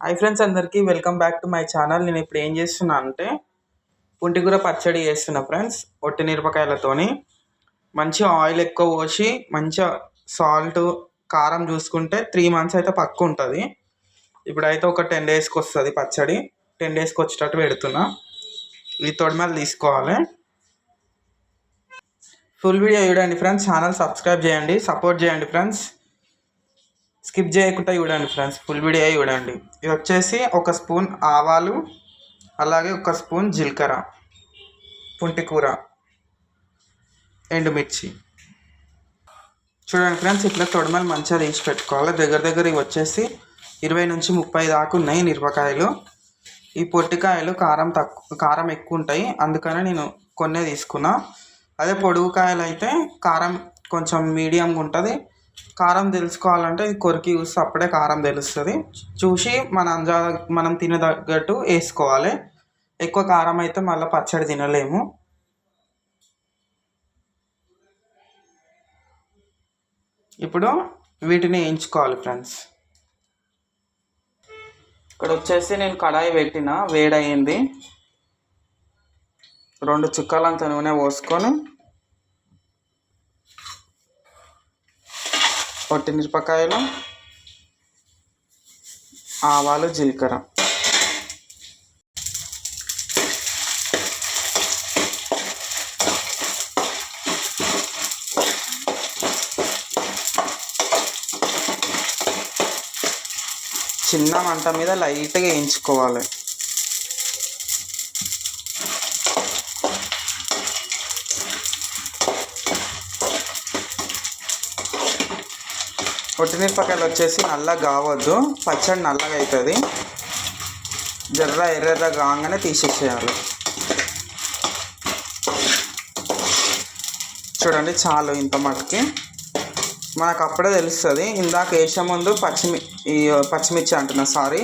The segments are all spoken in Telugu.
హాయ్ ఫ్రెండ్స్, అందరికీ welcome back to my channel. నేను ఇప్పుడు ఏం చేస్తున్నా అంటే పుంటికూర పచ్చడి చేస్తున్నా ఫ్రెండ్స్. ఒట్టి మిరపకాయలతోని మంచిగా ఆయిల్ ఎక్కువ పోసి మంచిగా సాల్ట్ కారం చూసుకుంటే 3 months అయితే పక్కు ఉంటుంది. ఇప్పుడైతే ఒక 10 daysకి వస్తుంది పచ్చడి. 10 daysకి వచ్చేటట్టు పెడుతున్నా. ఈ తొడిమలు తీసుకోవాలి. ఫుల్ వీడియో చూడండి ఫ్రెండ్స్. ఛానల్ సబ్స్క్రైబ్ చేయండి, సపోర్ట్ చేయండి ఫ్రెండ్స్. స్కిప్ చేయకుండా చూడండి ఫ్రెండ్స్, ఫుల్ వీడియో చూడండి. ఇది వచ్చేసి 1 స్పూన్ ఆవాలు, అలాగే 1 స్పూన్ జీలకర్ర, పుంటికూర, ఎండుమిర్చి. చూడండి ఫ్రెండ్స్, ఇట్లా తొడమలు మంచిగా తీసి పెట్టుకోవాలి. దగ్గర ఇవి వచ్చేసి 20 నుంచి 30 దాకా ఉన్నాయి మిరపకాయలు. ఈ పొట్టికాయలు కారం ఎక్కువ ఉంటాయి, అందుకనే నేను కొన్నే తీసుకున్నా. అదే పొడుగు కాయలు అయితే కారం కొంచెం మీడియంగా ఉంటుంది. కారం తెలుసుకోవాలంటే ఇది కొరికి చూస్తే అప్పుడే కారం తెలుస్తుంది. చూసి మనం తినే తగ్గట్టు వేసుకోవాలి. ఎక్కువ కారం అయితే మళ్ళీ పచ్చడి తినలేము. ఇప్పుడు వీటిని వేయించుకోవాలి ఫ్రెండ్స్. ఇక్కడ వచ్చేసి నేను కడాయి పెట్టిన, వేడయింది. 2 చుక్కలంత నూనె పోసుకొని పొట్టి మిరపకాయలు, ఆవాలు, జీలకర్ర, చిన్న మంట మీద లైట్గా వేయించుకోవాలి. పొట్టిమిరపకాయలు వచ్చేసి నల్లగా కావద్దు, పచ్చడి నల్లగా అవుతుంది. ఎర్రగా కాగానే తీసేసేయాలి. చూడండి, చాలు ఇంత మటుకి. మనకు అప్పుడే తెలుస్తుంది. ఇందాక వేసే ముందు పచ్చిమిర్చి అంటున్నా, సారీ,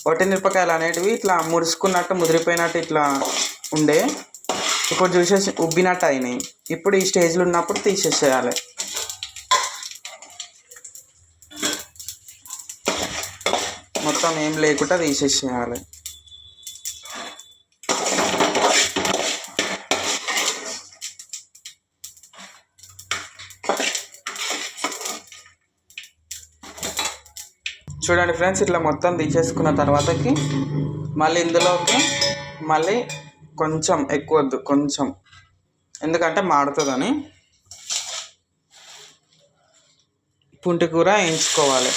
పొట్టిమిరపకాయలు అనేటివి ఇట్లా ముడుచుకున్నట్టు ముదిరిపోయినట్టు ఇట్లా ఉండే. ఇప్పుడు చూసేసి ఉబ్బినట్టు అయినాయి. ఇప్పుడు ఈ స్టేజ్లో ఉన్నప్పుడు తీసేసేయాలి. మొత్తం ఏం లేకుండా తీసేసేయాలి. చూడండి ఫ్రెండ్స్, ఇట్లా మొత్తం తీసేసుకున్న తర్వాతకి మళ్ళీ ఇందులోకి కొంచెం ఎక్కువ వద్దు, కొంచెం, ఎందుకంటే మాడుతుందని పుంటికూర వేయించుకోవాలి.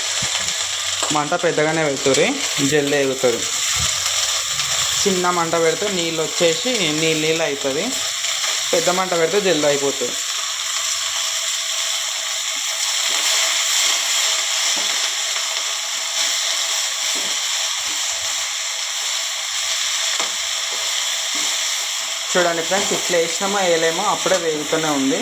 మంట పెద్దగానే పెడుతుంది, జల్ది ఎగుతుంది. చిన్న మంట పెడితే నీళ్ళు వచ్చేసి నీళ్ళు అవుతుంది. పెద్ద మంట పెడితే జల్ది అయిపోతుంది. చూడండి ఫ్రెండ్స్, ఇట్లా వేసినామో వేయలేమో అప్పుడే వేగుతూనే ఉంది.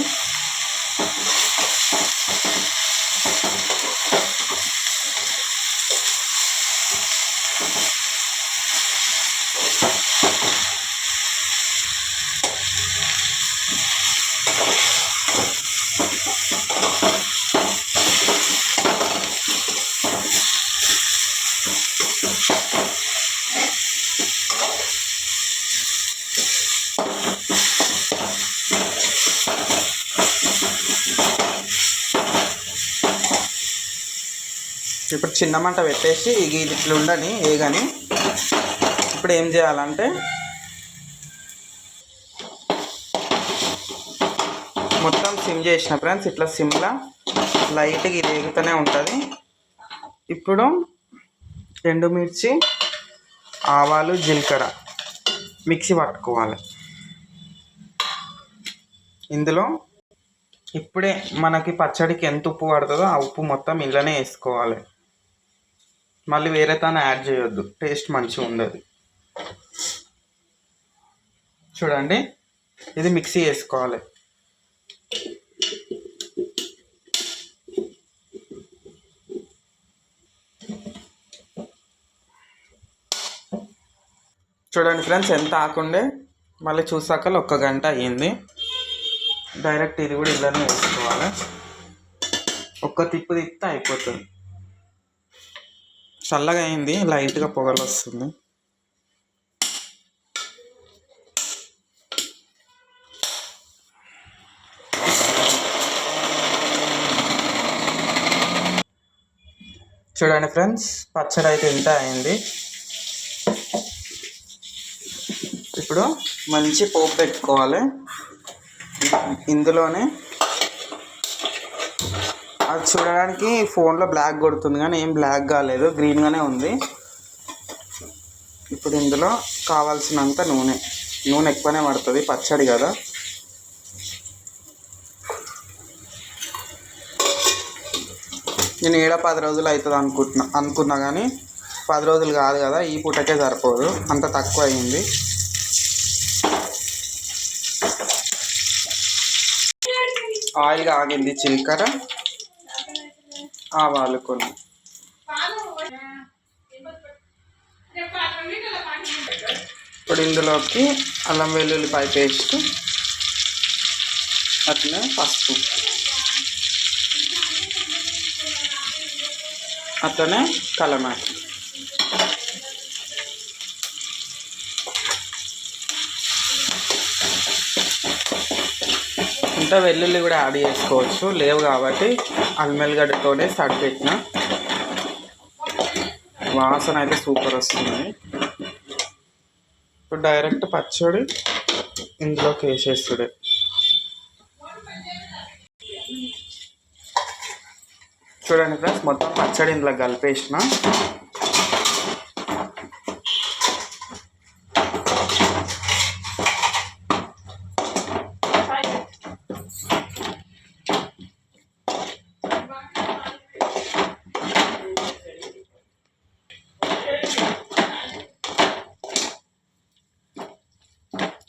ఇప్పుడు చిన్న మంట పెట్టేసి ఇది ఇట్లా ఉండని ఏగని. ఇప్పుడు ఏం చేయాలంటే మొత్తం సిమ్ చేసిన ఫ్రెండ్స్. ఇట్లా సిమ్లా లైట్గా ఇది ఎగుతూనే ఉంటుంది. ఇప్పుడు ఎండుమిర్చి, ఆవాలు, జీలకర్ర మిక్సీ పట్టుకోవాలి. ఇందులో ఇప్పుడే మనకి పచ్చడికి ఎంత ఉప్పు పడుతుందో ఆ ఉప్పు మొత్తం ఇంట్లోనే వేసుకోవాలి. మళ్ళీ వేరే తాను యాడ్ చేయొద్దు, టేస్ట్ మంచిగా ఉండదు. చూడండి, ఇది మిక్సీ వేసుకోవాలి. చూడండి ఫ్రెండ్స్, ఎంత ఆకుండే మళ్ళీ చూసాక 1 గంట అయ్యింది. డైరెక్ట్ ఇది కూడా ఇలానే వేసుకోవాలి. ఒక్క తిప్పు తిప్పితే అయిపోతుంది. చల్లగా అయింది, లైట్గా పొగలు వస్తుంది. చూడండి ఫ్రెండ్స్, పచ్చడి అయితే ఇంత అయింది. ఇప్పుడు మంచి పోపు పెట్టుకోవాలి. ఇందులోనే అది చూడడానికి ఫోన్లో బ్లాక్ కొడుతుంది కానీ ఏం బ్లాక్ కాలేదు, గ్రీన్గానే ఉంది. ఇప్పుడు ఇందులో కావాల్సినంత నూనె ఎక్కువనే పడుతుంది, పచ్చడి కదా. నేను 10 రోజులు అవుతుంది అనుకున్నా కానీ 10 రోజులు కాదు కదా, ఈ పూటకే సరిపోదు, అంత తక్కువ అయింది. ఆయిల్ ఆగింది, జీలకర్ర ఆవాలు కొన్ని. ఇప్పుడు ఇందులోకి అల్లం వెల్లుల్లిపాయ పేస్ట్, అట్లనే పసుపు, అట్లనే కలమాకి. ఇంకా వెల్లుల్లి కూడా యాడ్ చేసుకోవచ్చు, లేవు కాబట్టి అల్లం వెల్లిగడ్డతోనే స్టార్ట్ పెట్టిన. వాసన అయితే సూపర్ వస్తుంది. ఇప్పుడు డైరెక్ట్ పచ్చడి ఇందులోకి వేసేస్తుడే. చూడండి ఫ్రెండ్స్, మొత్తం పచ్చడి ఇందులో కలిపేసిన.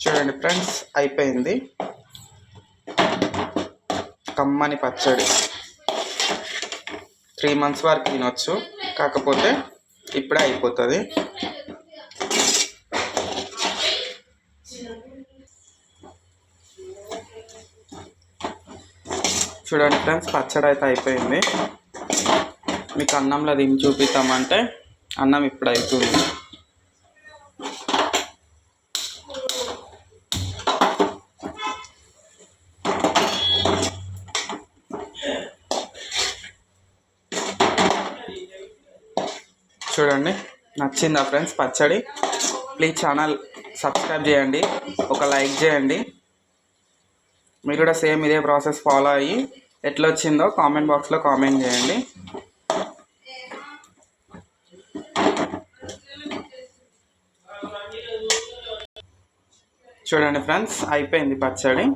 చూడండి ఫ్రెండ్స్, అయిపోయింది కమ్మని పచ్చడి. 3 months వరకు తినొచ్చు, కాకపోతే ఇప్పుడే అయిపోతుంది. చూడండి ఫ్రెండ్స్, పచ్చడి అయితే అయిపోయింది. మీకు అన్నంలో దీన్ని చూపిస్తామంటే అన్నం ఇప్పుడు అవుతుంది. చూడండి, నచ్చిందా ఫ్రెండ్స్ పచ్చడి? ప్లీజ్ ఛానల్ సబ్స్క్రైబ్ చేయండి, ఒక లైక్ చేయండి. మీరు కూడా సేమ్ ఇదే ప్రాసెస్ ఫాలో అయ్యి ఎట్లా వచ్చిందో కామెంట్ బాక్స్లో కామెంట్ చేయండి. చూడండి ఫ్రెండ్స్, అయిపోయింది పచ్చడి.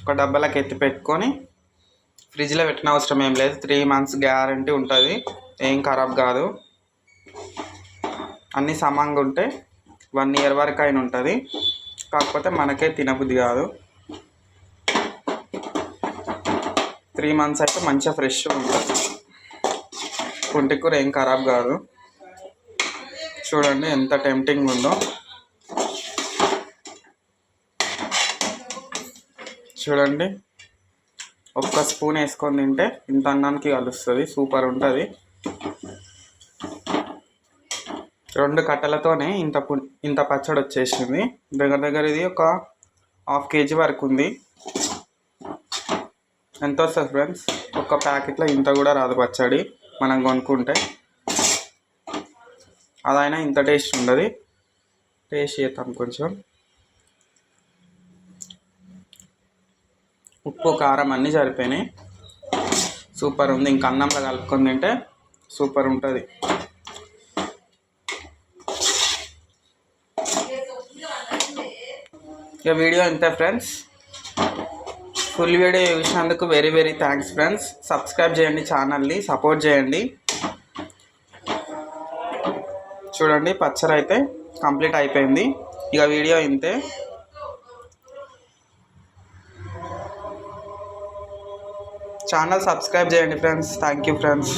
ఒక డబ్బాలకు ఎత్తి పెట్టుకొని ఫ్రిడ్జ్లో పెట్టిన అవసరం ఏం లేదు, 3 months గ్యారంటీ ఉంటుంది, ఏం ఖరాబ్ కాదు. అన్నీ సమంగా ఉంటే 1 year వరకు అయిన ఉంటుంది, కాకపోతే మనకే తినబుద్ధి కాదు. 3 months అయితే మంచిగా ఫ్రెష్ ఉంటుంది, పుంటి కూర ఏం ఖరాబ్ కాదు. చూడండి ఎంత టెంప్టింగ్ ఉందో. చూడండి, ఒక్క స్పూన్ వేసుకొని తింటే ఇంత అన్నానికి కలుస్తుంది, సూపర్ ఉంటుంది. 2 కట్టలతోనే ఇంత పచ్చడి వచ్చేసింది. దగ్గర ఇది ఒక 1/2 kg వరకు ఉంది. ఎంత వస్తుంది ఫ్రెండ్స్? ఒక ప్యాకెట్లో ఇంత కూడా రాదు పచ్చడి మనం కొనుక్కుంటే. అదైనా ఇంత టేస్ట్ ఉండదు. టేస్ట్ చేద్దాం కొంచెం. ఉప్పు కారం అన్నీ సరిపోయినాయి, సూపర్ ఉంది. ఇంక అన్నంలో కలుపుకొని తింటే సూపర్ ఉంటుంది. ఇక వీడియో ఇంతే ఫ్రెండ్స్. ఫుల్ వీడియో చూసినందుకు వెరీ థ్యాంక్స్ ఫ్రెండ్స్. సబ్స్క్రైబ్ చేయండి, ఛానల్ని సపోర్ట్ చేయండి. చూడండి, పచ్చడి అయితే కంప్లీట్ అయిపోయింది. ఇక వీడియో ఇంతే. ఛానల్ సబ్స్క్రైబ్ చేయండి ఫ్రెండ్స్. Thank you friends.